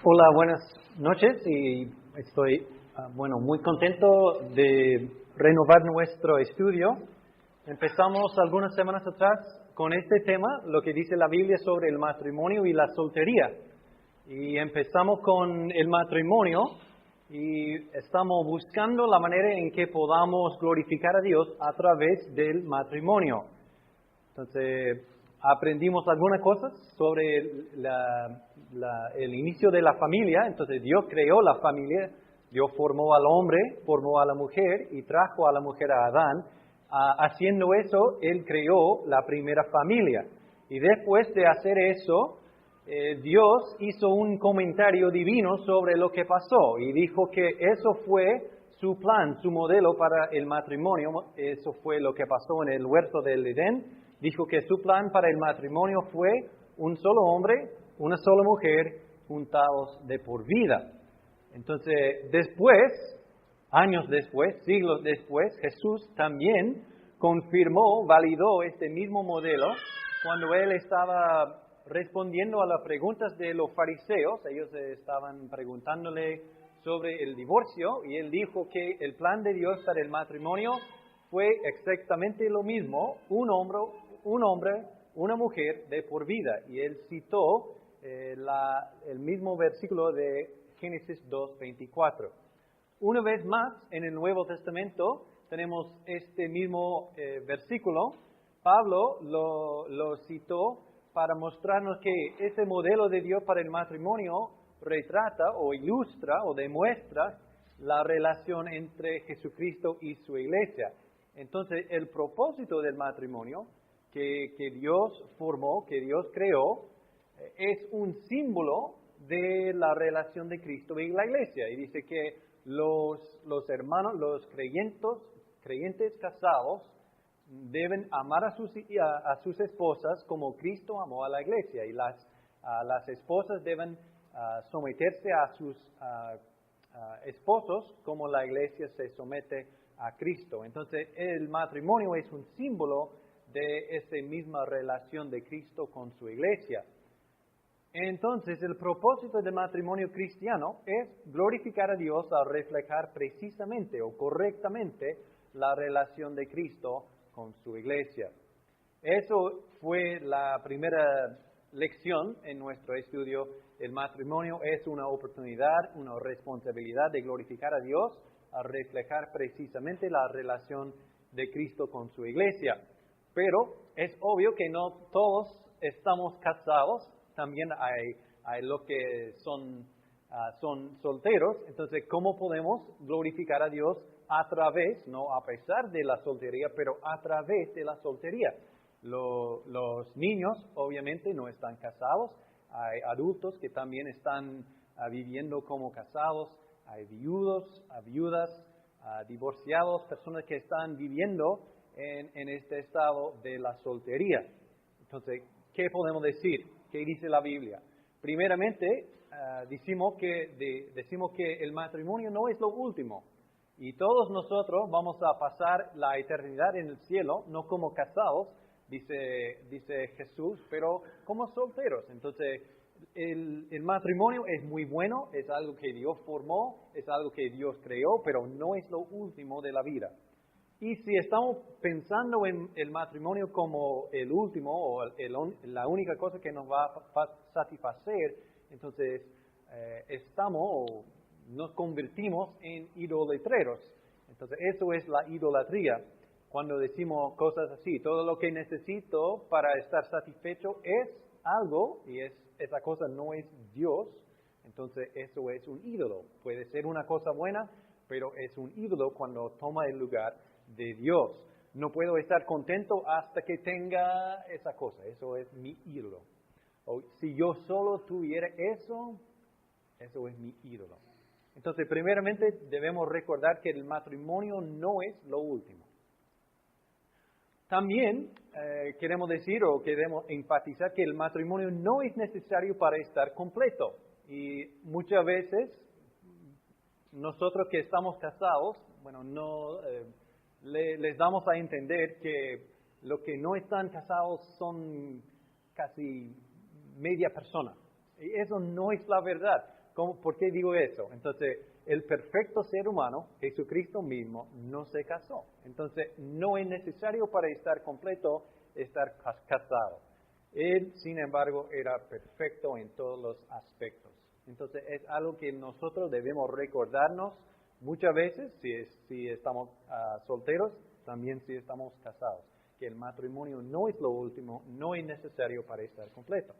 Hola, buenas noches y estoy muy contento de renovar nuestro estudio. Empezamos algunas semanas atrás con este tema, lo que dice la Biblia sobre el matrimonio y la soltería. Y empezamos con el matrimonio y estamos buscando la manera en que podamos glorificar a Dios a través del matrimonio. Entonces, aprendimos algunas cosas sobre el inicio de la familia. Entonces, Dios creó la familia, Dios formó al hombre, formó a la mujer y trajo a la mujer a Adán. Haciendo eso, Él creó la primera familia. Y después de hacer eso, Dios hizo un comentario divino sobre lo que pasó y dijo que eso fue su plan, su modelo para el matrimonio. Eso fue lo que pasó en el huerto del Edén. Dijo que su plan para el matrimonio fue un solo hombre, una sola mujer, juntados de por vida. Entonces, años después, siglos después, Jesús también confirmó, validó este mismo modelo cuando Él estaba respondiendo a las preguntas de los fariseos. Ellos estaban preguntándole sobre el divorcio y Él dijo que el plan de Dios para el matrimonio fue exactamente lo mismo, un hombre, una mujer de por vida. Y Él citó el mismo versículo de Génesis 2:24. Una vez más, en el Nuevo Testamento tenemos este mismo versículo. Pablo lo citó para mostrarnos que ese modelo de Dios para el matrimonio retrata o ilustra o demuestra la relación entre Jesucristo y su iglesia. Entonces, el propósito del matrimonio que Dios formó, que Dios creó, es un símbolo de la relación de Cristo y la iglesia. Y dice que los hermanos, los creyentes casados, deben amar a sus esposas como Cristo amó a la iglesia. Y las esposas deben someterse a sus esposos como la iglesia se somete a Cristo. Entonces, el matrimonio es un símbolo de esa misma relación de Cristo con su iglesia. Entonces, el propósito del matrimonio cristiano es glorificar a Dios al reflejar precisamente o correctamente la relación de Cristo con su iglesia. Eso fue la primera lección en nuestro estudio. El matrimonio es una oportunidad, una responsabilidad de glorificar a Dios al reflejar precisamente la relación de Cristo con su iglesia. Pero es obvio que no todos estamos casados, también hay los que son solteros. Entonces, ¿cómo podemos glorificar a Dios a través, no a pesar de la soltería, pero a través de la soltería? Los niños obviamente no están casados, hay adultos que también están viviendo como casados, hay viudas, divorciados, personas que están viviendo en este estado de la soltería. Entonces, ¿qué podemos decir? ¿Qué dice la Biblia? Primeramente, decimos que el matrimonio no es lo último. Y todos nosotros vamos a pasar la eternidad en el cielo, no como casados, dice Jesús, pero como solteros. Entonces, el matrimonio es muy bueno, es algo que Dios formó, es algo que Dios creó, pero no es lo último de la vida. Y si estamos pensando en el matrimonio como el último o la única cosa que nos va a satisfacer, entonces nos convertimos en idolatreros. Entonces eso es la idolatría. Cuando decimos cosas así, todo lo que necesito para estar satisfecho es algo y esa cosa no es Dios, entonces eso es un ídolo. Puede ser una cosa buena, pero es un ídolo cuando toma el lugar de Dios. No puedo estar contento hasta que tenga esa cosa. Eso es mi ídolo. O si yo solo tuviera eso es mi ídolo. Entonces, primeramente debemos recordar que el matrimonio no es lo último. También queremos decir o queremos enfatizar que el matrimonio no es necesario para estar completo. Y muchas veces nosotros que estamos casados, les damos a entender que los que no están casados son casi media persona. Y eso no es la verdad. ¿Por qué digo eso? Entonces, el perfecto ser humano, Jesucristo mismo, no se casó. Entonces, no es necesario para estar completo estar casado. Él, sin embargo, era perfecto en todos los aspectos. Entonces, es algo que nosotros debemos recordarnos muchas veces, si estamos solteros, también si estamos casados, que el matrimonio no es lo último, no es necesario para estar completo.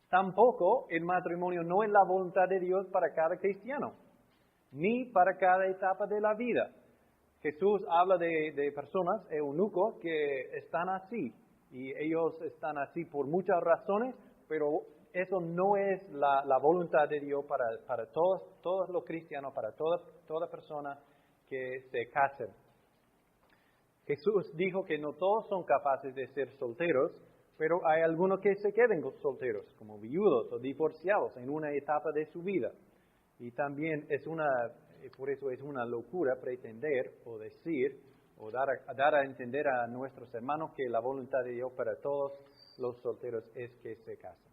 Tampoco el matrimonio no es la voluntad de Dios para cada cristiano, ni para cada etapa de la vida. Jesús habla de personas, eunucos, que están así, y ellos están así por muchas razones, pero eso no es la voluntad de Dios para todos los cristianos, para toda persona que se casen. Jesús dijo que no todos son capaces de ser solteros, pero hay algunos que se queden solteros, como viudos o divorciados en una etapa de su vida. Y también por eso es una locura pretender o decir o dar a entender a nuestros hermanos que la voluntad de Dios para todos los solteros es que se casen.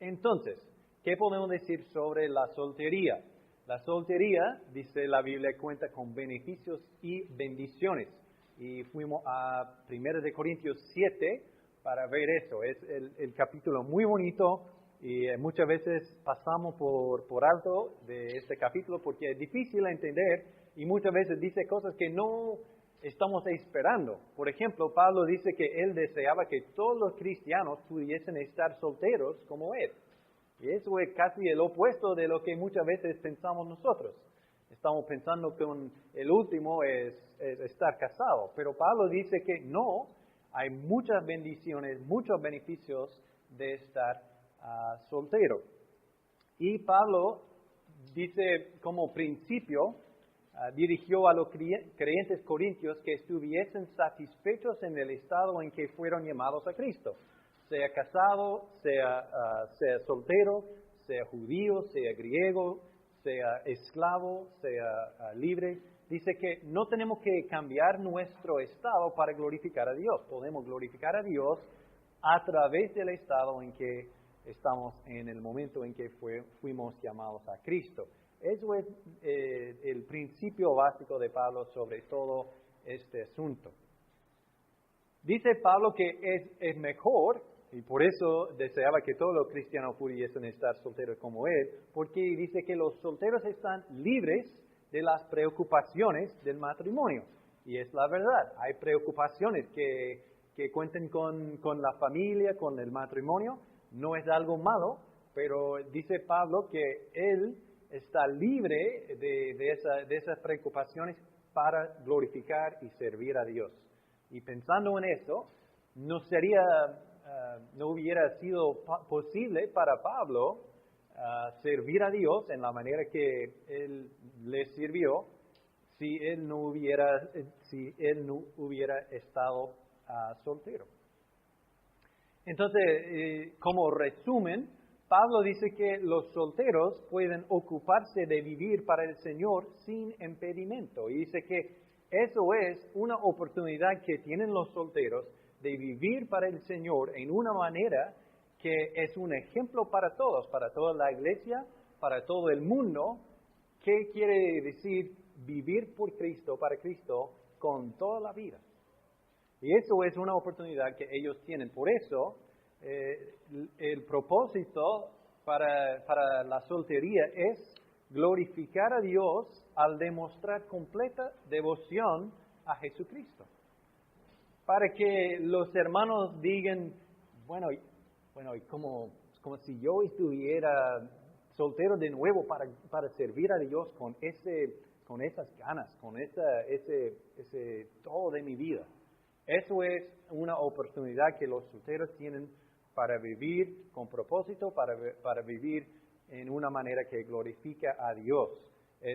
Entonces, ¿qué podemos decir sobre la soltería? La soltería, dice la Biblia, cuenta con beneficios y bendiciones. Y fuimos a 1 Corintios 7 para ver eso. Es el capítulo muy bonito y muchas veces pasamos por alto de este capítulo porque es difícil de entender y muchas veces dice cosas que no estamos esperando. Por ejemplo, Pablo dice que él deseaba que todos los cristianos pudiesen estar solteros como él. Y eso es casi el opuesto de lo que muchas veces pensamos nosotros. Estamos pensando que el último es estar casado, pero Pablo dice que no, hay muchas bendiciones, muchos beneficios de estar soltero. Y Pablo dice como principio, dirigió a los creyentes corintios que estuviesen satisfechos en el estado en que fueron llamados a Cristo. Sea casado, sea soltero, sea judío, sea griego, sea esclavo, sea libre. Dice que no tenemos que cambiar nuestro estado para glorificar a Dios. Podemos glorificar a Dios a través del estado en que estamos en el momento en que fuimos llamados a Cristo. Eso es el principio básico de Pablo sobre todo este asunto. Dice Pablo que es mejor, y por eso deseaba que todos los cristianos pudiesen estar solteros como él, porque dice que los solteros están libres de las preocupaciones del matrimonio. Y es la verdad, hay preocupaciones que cuenten con la familia, con el matrimonio, no es algo malo, pero dice Pablo que él está libre de esas preocupaciones para glorificar y servir a Dios. Y pensando en eso, no hubiera sido posible para Pablo servir a Dios en la manera que él le sirvió si él no hubiera estado soltero. Entonces, como resumen, Pablo dice que los solteros pueden ocuparse de vivir para el Señor sin impedimento. Y dice que eso es una oportunidad que tienen los solteros de vivir para el Señor en una manera que es un ejemplo para todos, para toda la iglesia, para todo el mundo. ¿Qué quiere decir vivir por Cristo, para Cristo, con toda la vida? Y eso es una oportunidad que ellos tienen. Por eso, el propósito para la soltería es glorificar a Dios al demostrar completa devoción a Jesucristo. Para que los hermanos digan, bueno, y como si yo estuviera soltero de nuevo para servir a Dios con esas ganas, con ese todo de mi vida. Eso es una oportunidad que los solteros tienen para vivir con propósito, para vivir en una manera que glorifica a Dios,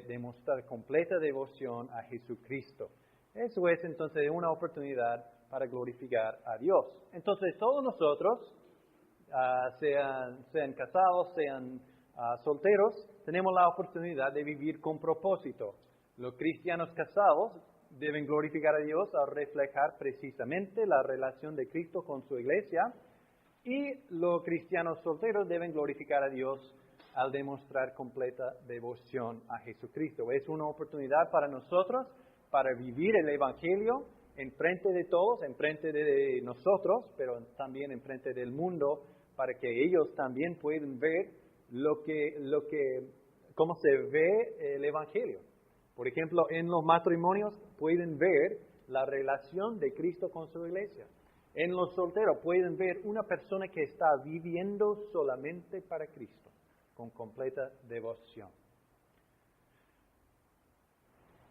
demostrar completa devoción a Jesucristo. Eso es entonces una oportunidad para glorificar a Dios. Entonces todos nosotros, sean casados, sean solteros, tenemos la oportunidad de vivir con propósito. Los cristianos casados deben glorificar a Dios al reflejar precisamente la relación de Cristo con su iglesia, y los cristianos solteros deben glorificar a Dios al demostrar completa devoción a Jesucristo. Es una oportunidad para nosotros para vivir el Evangelio en frente de todos, en frente de nosotros, pero también en frente del mundo, para que ellos también puedan ver cómo se ve el Evangelio. Por ejemplo, en los matrimonios pueden ver la relación de Cristo con su iglesia. En los solteros pueden ver una persona que está viviendo solamente para Cristo, con completa devoción.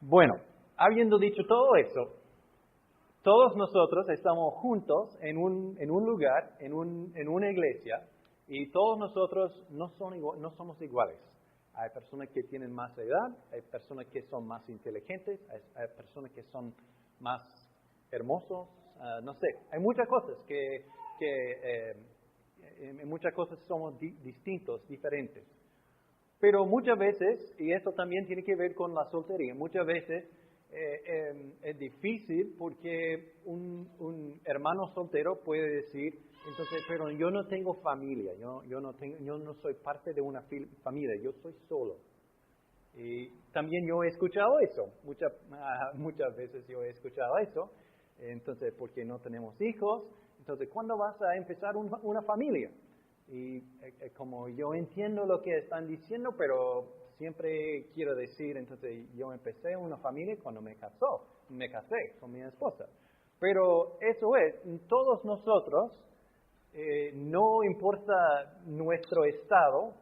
Bueno, habiendo dicho todo eso, todos nosotros estamos juntos en un lugar, en una iglesia, y todos nosotros no somos iguales. Hay personas que tienen más edad, hay personas que son más inteligentes, hay personas que son más hermosos, no sé. Hay muchas cosas en muchas cosas somos distintos, diferentes. Pero muchas veces, y esto también tiene que ver con la soltería, muchas veces es difícil porque un hermano soltero puede decir, entonces, pero yo no tengo familia, yo no soy parte de una familia, yo soy solo. Y también yo he escuchado eso, muchas veces yo he escuchado eso, entonces, porque no tenemos hijos, entonces, ¿cuándo vas a empezar una familia? Y como yo entiendo lo que están diciendo, pero siempre quiero decir, entonces yo empecé una familia cuando me casé con mi esposa. Pero eso es, todos nosotros, no importa nuestro estado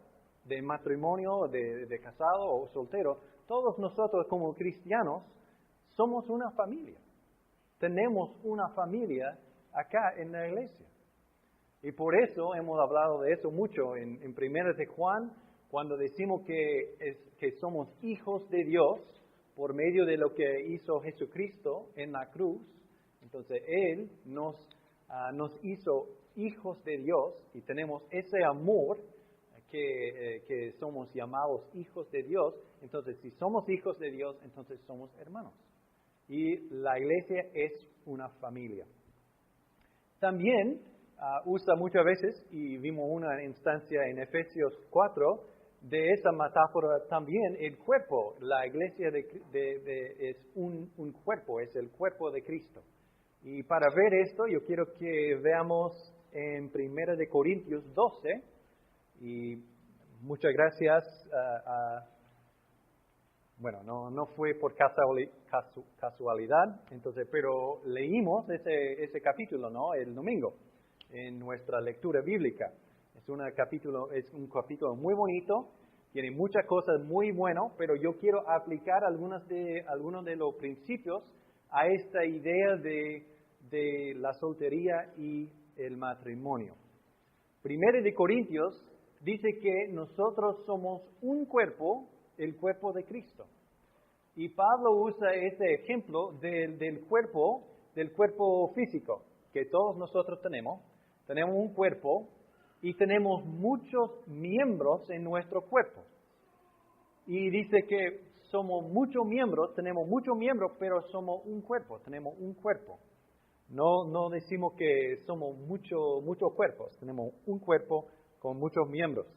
de matrimonio, de casado o soltero, todos nosotros como cristianos somos una familia. Tenemos una familia acá en la iglesia. Y por eso hemos hablado de eso mucho en 1 de Juan, cuando decimos que somos hijos de Dios por medio de lo que hizo Jesucristo en la cruz. Entonces Él nos hizo hijos de Dios y tenemos ese amor que somos llamados hijos de Dios. Entonces, si somos hijos de Dios, entonces somos hermanos. Y la iglesia es una familia. También usa muchas veces, y vimos una instancia en Efesios 4, de esa metáfora también el cuerpo. La iglesia es un cuerpo, es el cuerpo de Cristo. Y para ver esto, yo quiero que veamos en 1 de Corintios 12, y muchas gracias bueno, no fue por casualidad, entonces, pero leímos ese capítulo, ¿no? El domingo, en nuestra lectura bíblica. Es un capítulo muy bonito, tiene muchas cosas muy buenas, pero yo quiero aplicar algunos de los principios a esta idea de la soltería y el matrimonio. 1 de Corintios dice que nosotros somos un cuerpo, el cuerpo de Cristo. Y Pablo usa ese ejemplo del cuerpo físico que todos nosotros tenemos. Tenemos un cuerpo y tenemos muchos miembros en nuestro cuerpo. Y dice que somos tenemos muchos miembros, pero somos un cuerpo, tenemos un cuerpo. No decimos que somos muchos cuerpos, tenemos un cuerpo con muchos miembros.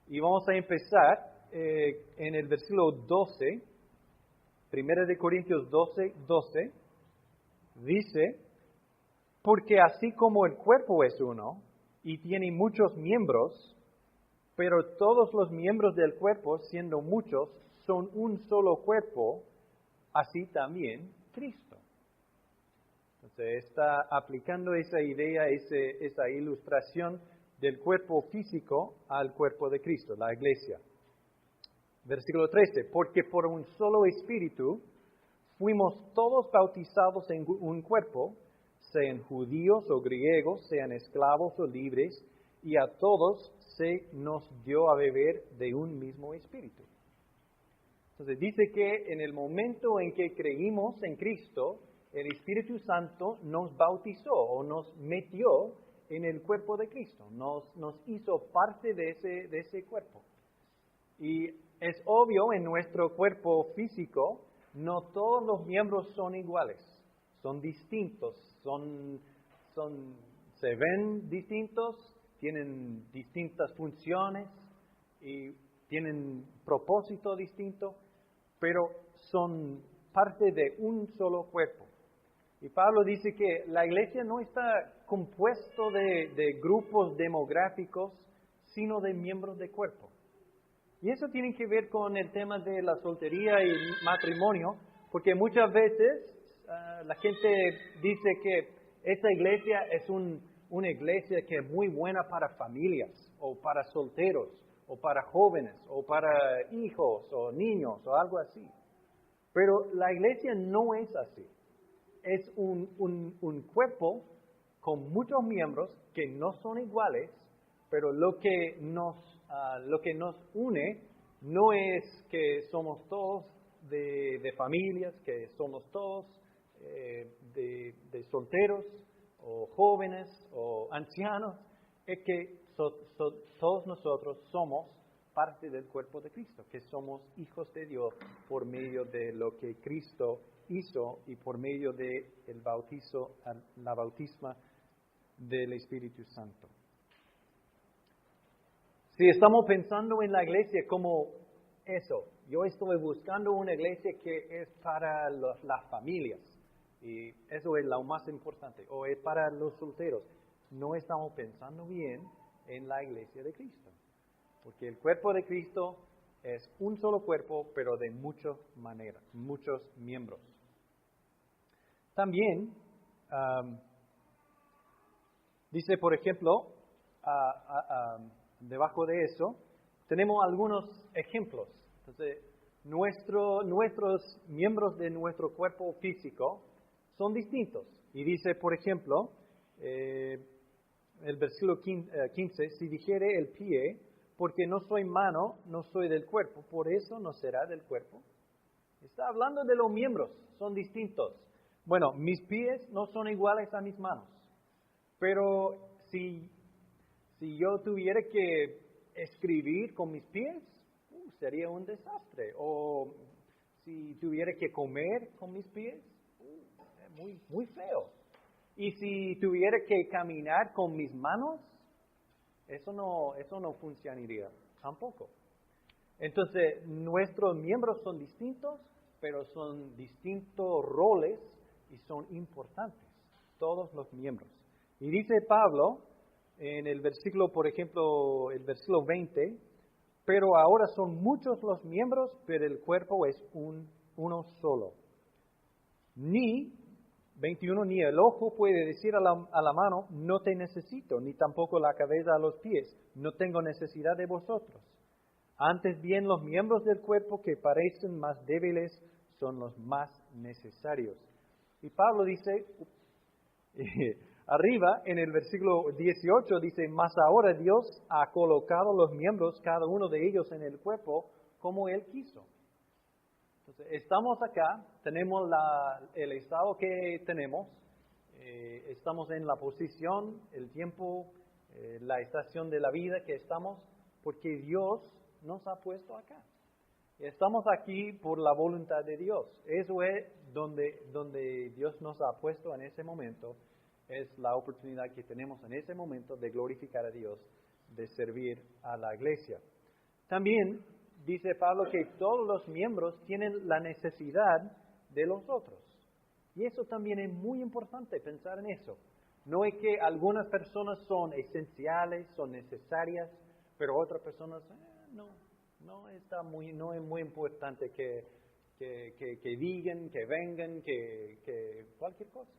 Y vamos a empezar en el versículo 12, 1 de Corintios 12, dice, porque así como el cuerpo es uno y tiene muchos miembros, pero todos los miembros del cuerpo, siendo muchos, son un solo cuerpo, así también Cristo. Entonces está aplicando esa idea, esa ilustración del cuerpo físico al cuerpo de Cristo, la iglesia. Versículo 13, porque por un solo espíritu fuimos todos bautizados en un cuerpo, sean judíos o griegos, sean esclavos o libres, y a todos se nos dio a beber de un mismo espíritu. Entonces dice que en el momento en que creímos en Cristo, el Espíritu Santo nos bautizó o nos metió en el cuerpo de Cristo, nos hizo parte de ese cuerpo. Y es obvio, en nuestro cuerpo físico, no todos los miembros son iguales, son distintos, se ven distintos, tienen distintas funciones, y tienen propósito distinto, pero son parte de un solo cuerpo. Y Pablo dice que la iglesia no está compuesto de grupos demográficos, sino de miembros de cuerpo. Y eso tiene que ver con el tema de la soltería y matrimonio, porque muchas veces la gente dice que esta iglesia es una iglesia que es muy buena para familias, o para solteros, o para jóvenes, o para hijos, o niños, o algo así. Pero la iglesia no es así. Es un cuerpo con muchos miembros que no son iguales, pero lo que nos une no es que somos todos de familias, que somos todos de solteros, o jóvenes, o ancianos, es que todos nosotros somos parte del cuerpo de Cristo, que somos hijos de Dios por medio de lo que Cristo hizo y por medio de el bautizo, la bautisma del Espíritu Santo. Si estamos pensando en la iglesia como eso, yo estoy buscando una iglesia que es para las familias, y eso es lo más importante, o es para los solteros. No estamos pensando bien en la iglesia de Cristo, porque el cuerpo de Cristo es un solo cuerpo, pero de muchas maneras, muchos miembros. También dice, por ejemplo, debajo de eso, tenemos algunos ejemplos. Entonces, nuestros miembros de nuestro cuerpo físico son distintos. Y dice, por ejemplo, el versículo 15, si dijere el pie, porque no soy mano, no soy del cuerpo, por eso no será del cuerpo. Está hablando de los miembros, son distintos. Bueno, mis pies no son iguales a mis manos, pero si yo tuviera que escribir con mis pies, sería un desastre. O si tuviera que comer con mis pies, muy, muy feo. Y si tuviera que caminar con mis manos, eso no funcionaría tampoco. Entonces, nuestros miembros son distintos, pero son distintos roles y son importantes, todos los miembros. Y dice Pablo en el versículo, por ejemplo, el versículo 20, pero ahora son muchos los miembros, pero el cuerpo es uno solo. Ni 21, ni el ojo puede decir a la mano, no te necesito, ni tampoco la cabeza a los pies, no tengo necesidad de vosotros. Antes bien, los miembros del cuerpo que parecen más débiles son los más necesarios. Y Pablo dice, arriba en el versículo 18, dice, mas ahora Dios ha colocado los miembros, cada uno de ellos en el cuerpo, como Él quiso. Entonces, estamos acá, tenemos el estado que tenemos, estamos en la posición, el tiempo, la estación de la vida que estamos, porque Dios nos ha puesto acá. Estamos aquí por la voluntad de Dios. Eso es donde Dios nos ha puesto en ese momento, es la oportunidad que tenemos en ese momento de glorificar a Dios, de servir a la iglesia. También dice Pablo que todos los miembros tienen la necesidad de los otros. Y eso también es muy importante pensar en eso. No es que algunas personas son esenciales, son necesarias, pero otras personas no es muy importante que digan, que vengan, que cualquier cosa.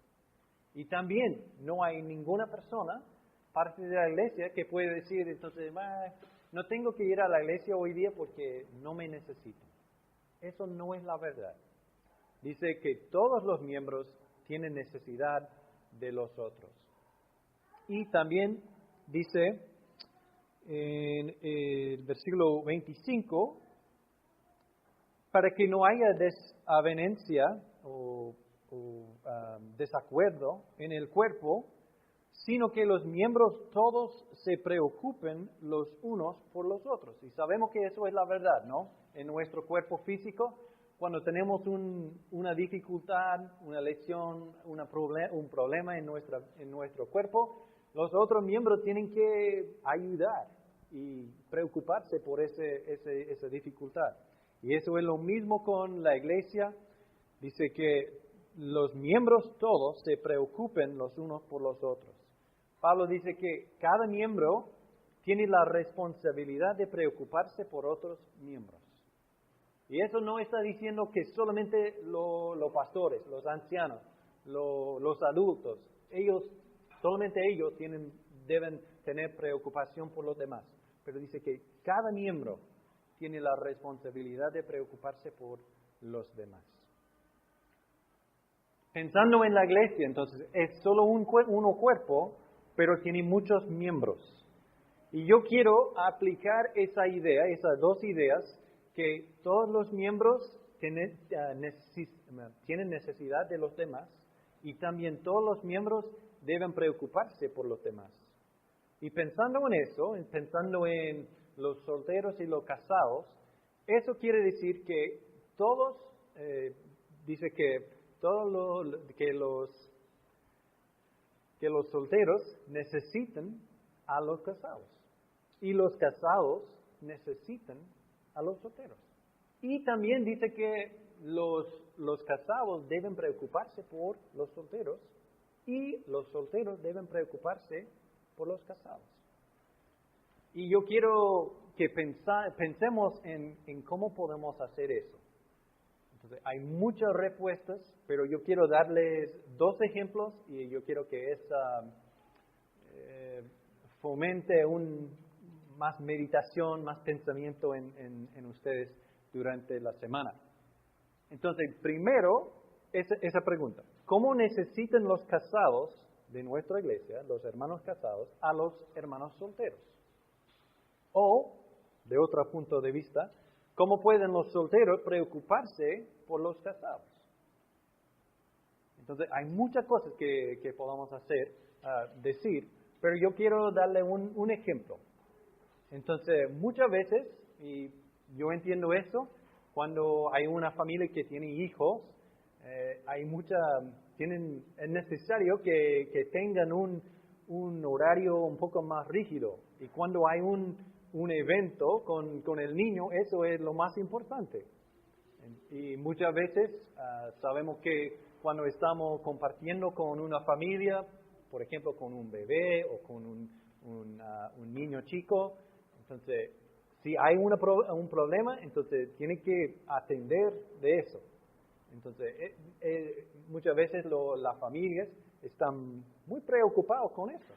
Y también no hay ninguna persona, parte de la iglesia, que puede decir, entonces, no tengo que ir a la iglesia hoy día porque no me necesito. Eso no es la verdad. Dice que todos los miembros tienen necesidad de los otros. Y también dice en el versículo 25, para que no haya desavenencia o desacuerdo en el cuerpo, sino que los miembros todos se preocupen los unos por los otros. Y sabemos que eso es la verdad, ¿no? En nuestro cuerpo físico, cuando tenemos una dificultad, una lesión, un problema en nuestro cuerpo, los otros miembros tienen que ayudar. y preocuparse por esa dificultad. Y eso es lo mismo con la iglesia. Dice que los miembros todos se preocupen los unos por los otros. Pablo dice que cada miembro tiene la responsabilidad de preocuparse por otros miembros. Y eso no está diciendo que solamente los pastores, los ancianos, los adultos, solamente ellos deben tener preocupación por los demás. Pero dice que cada miembro tiene la responsabilidad de preocuparse por los demás. Pensando en la iglesia, entonces, es solo un cuerpo, pero tiene muchos miembros. Y yo quiero aplicar esas dos ideas, que todos los miembros tienen necesidad de los demás y también todos los miembros deben preocuparse por los demás. Y pensando en eso, pensando en los solteros y los casados, eso quiere decir que los solteros necesitan a los casados y los casados necesitan a los solteros. Y también dice que los casados deben preocuparse por los solteros y los solteros deben preocuparse por los casados. Y yo quiero que pensemos en cómo podemos hacer eso. Entonces, hay muchas respuestas, pero yo quiero darles dos ejemplos y yo quiero que fomente más meditación, más pensamiento en ustedes durante la semana. Entonces, primero, esa pregunta. ¿Cómo necesitan los casados de nuestra iglesia, los hermanos casados, a los hermanos solteros? O, de otro punto de vista, ¿cómo pueden los solteros preocuparse por los casados? Entonces, hay muchas cosas que podamos decir, pero yo quiero darle un ejemplo. Entonces, muchas veces, y yo entiendo eso, cuando hay una familia que tiene hijos, es necesario que tengan un horario un poco más rígido. Y cuando hay un evento con el niño, eso es lo más importante. Y muchas veces sabemos que cuando estamos compartiendo con una familia, por ejemplo, con un bebé o con un niño chico, entonces, si hay un problema, entonces tiene que atender de eso. Entonces, muchas veces las familias están muy preocupados con eso.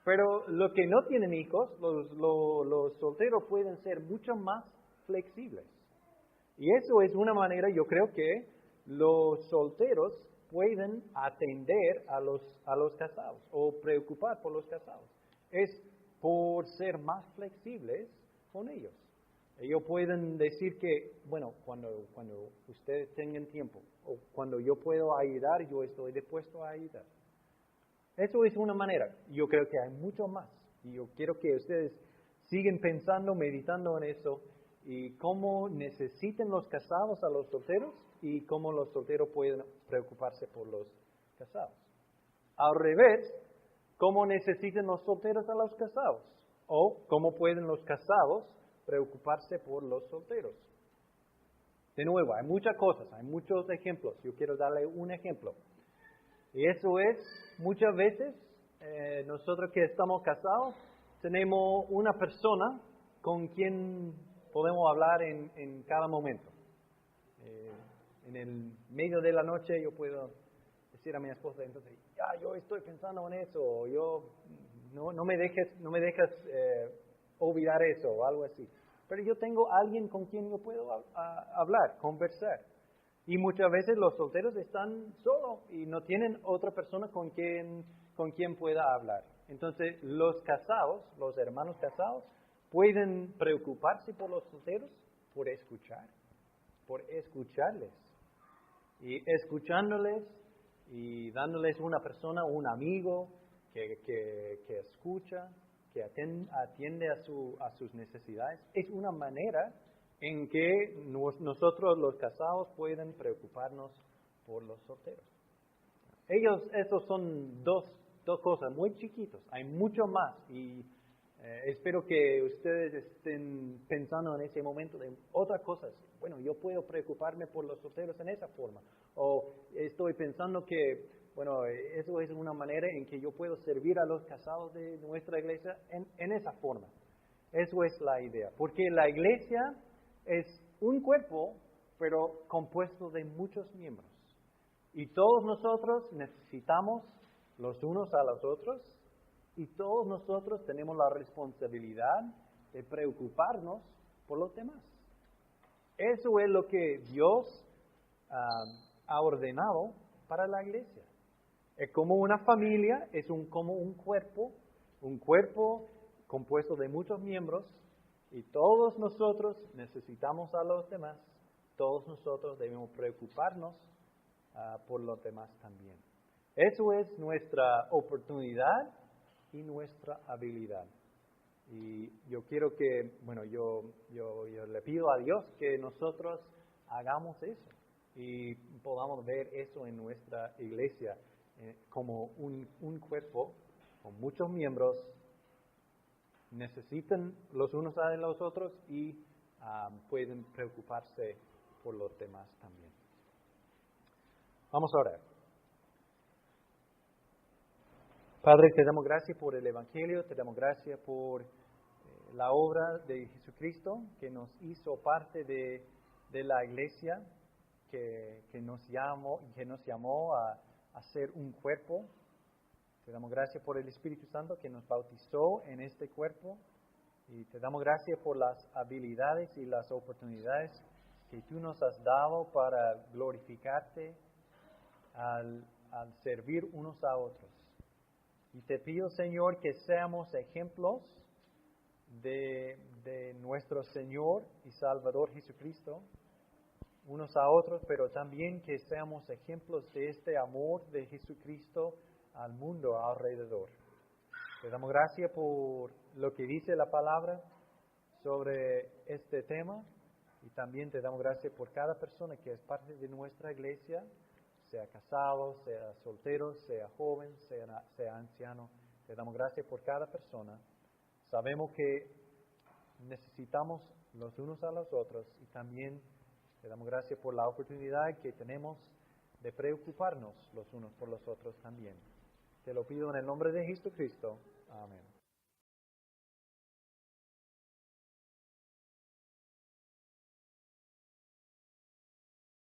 Pero los que no tienen hijos, los solteros pueden ser mucho más flexibles. Y eso es una manera, yo creo que los solteros pueden atender a los casados o preocupar por los casados. Es por ser más flexibles con ellos. Ellos pueden decir que, bueno, cuando ustedes tengan tiempo o cuando yo puedo ayudar, yo estoy dispuesto a ayudar. Eso es una manera. Yo creo que hay mucho más. Y yo quiero que ustedes sigan pensando, meditando en eso y cómo necesitan los casados a los solteros y cómo los solteros pueden preocuparse por los casados. Al revés, cómo necesitan los solteros a los casados o cómo pueden los casados preocuparse por los solteros. De nuevo, hay muchas cosas, hay muchos ejemplos. Yo quiero darle un ejemplo. Y eso es, muchas veces, nosotros que estamos casados, tenemos una persona con quien podemos hablar en cada momento. En el medio de la noche yo puedo decir a mi esposa, entonces, yo estoy pensando en eso, o no me dejes olvidar eso, o algo así. Pero yo tengo alguien con quien yo puedo hablar, conversar. Y muchas veces los solteros están solos y no tienen otra persona con quien pueda hablar. Entonces, los casados, los hermanos casados, pueden preocuparse por los solteros por escucharles. Y escuchándoles y dándoles una persona, un amigo que escucha, que atiende a sus necesidades, es una manera en que nosotros los casados pueden preocuparnos por los solteros. Esos son dos cosas muy chiquitos, hay mucho más y Espero que ustedes estén pensando en ese momento de otras cosas. Bueno, yo puedo preocuparme por los solteros en esa forma. O estoy pensando que, bueno, eso es una manera en que yo puedo servir a los casados de nuestra iglesia en esa forma. Eso es la idea. Porque la iglesia es un cuerpo, pero compuesto de muchos miembros. Y todos nosotros necesitamos los unos a los otros. Y todos nosotros tenemos la responsabilidad de preocuparnos por los demás. Eso es lo que Dios ha ordenado para la iglesia. Es como una familia, es como un cuerpo compuesto de muchos miembros, y todos nosotros necesitamos a los demás. Todos nosotros debemos preocuparnos por los demás también. Eso es nuestra oportunidad y nuestra habilidad. Y yo quiero que, bueno, yo le pido a Dios que nosotros hagamos eso y podamos ver eso en nuestra iglesia como un cuerpo con muchos miembros, necesitan los unos a los otros y pueden preocuparse por los demás también. Vamos a orar. Padre, te damos gracias por el Evangelio, te damos gracias por la obra de Jesucristo que nos hizo parte de la iglesia, que nos llamó a ser un cuerpo. Te damos gracias por el Espíritu Santo que nos bautizó en este cuerpo, y te damos gracias por las habilidades y las oportunidades que tú nos has dado para glorificarte al servir unos a otros. Y te pido, Señor, que seamos ejemplos de nuestro Señor y Salvador Jesucristo, unos a otros, pero también que seamos ejemplos de este amor de Jesucristo al mundo alrededor. Te damos gracias por lo que dice la palabra sobre este tema, y también te damos gracias por cada persona que es parte de nuestra iglesia, sea casado, sea soltero, sea joven, sea anciano. Te damos gracias por cada persona. Sabemos que necesitamos los unos a los otros, y también te damos gracias por la oportunidad que tenemos de preocuparnos los unos por los otros también. Te lo pido en el nombre de Jesucristo. Amén.